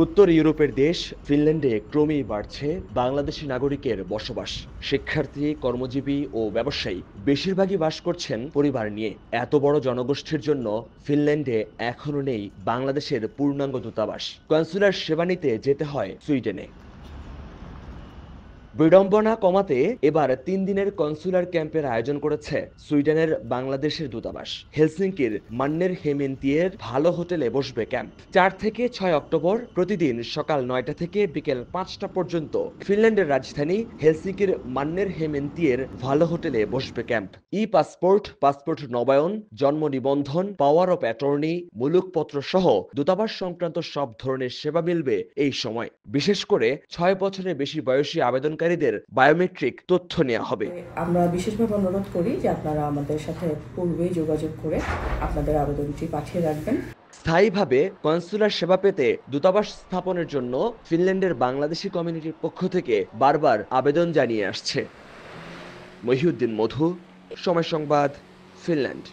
উত্তর ইউরোপের দেশ ফিনল্যান্ডে ক্রমেই বাড়ছে বাংলাদেশি নাগরিকের বসবাস। শিক্ষার্থী, কর্মজীবী ও ব্যবসায়ী বেশিরভাগই বাস করছেন পরিবার নিয়ে। এত বড় জনগোষ্ঠীর জন্য ফিনল্যান্ডে এখনো নেই বাংলাদেশের পূর্ণাঙ্গ দূতাবাস। কনসুলার সেবা নিতে যেতে হয় সুইডেনে। বিড়ম্বনা কমাতে এবার ৩ দিনের কনসুলার ক্যাম্পের আয়োজন করেছে সুইডেনের বাংলাদেশের দূতাবাস। হেলসিঙ্কির মান্নের হেমেন্তিয়ের ভালো হোটেলে বসবে ক্যাম্প। ৪ থেকে ৬ অক্টোবর প্রতিদিন সকাল ৯টা থেকে বিকেল ৫টা পর্যন্ত ফিনল্যান্ডের রাজধানী হেলসিঙ্কির মান্নের হেমেন্তিয়ের ভালো হোটেলে বসবে ক্যাম্প। পাসপোর্ট, পাসপোর্ট নবায়ন, জন্ম নিবন্ধন, পাওয়ার অফ অ্যাটর্নি, মুলুকপত্র সহ দূতাবাস সংক্রান্ত সব ধরনের সেবা মিলবে এই সময়। বিশেষ করে ৬ বছরের বেশি বয়সী আবেদনকারীদের বায়োমেট্রিক তথ্য নেওয়া হবে। আমরা বিশেষভাবে অনুরোধ করি যে আপনারা আমাদের সাথে পূর্বেই যোগাযোগ করে আপনাদের আবেদনটি পাঠিয়ে রাখবেন। স্থায়ীভাবে কনসুলার সেবা পেতে দূতাবাস স্থাপনের জন্য ফিনল্যান্ডের বাংলাদেশি কমিউনিটির পক্ষ থেকে বারবার আবেদন জানিয়ে আসছে। মহিউদ্দিন মধু, সময় সংবাদ, ফিনল্যান্ড।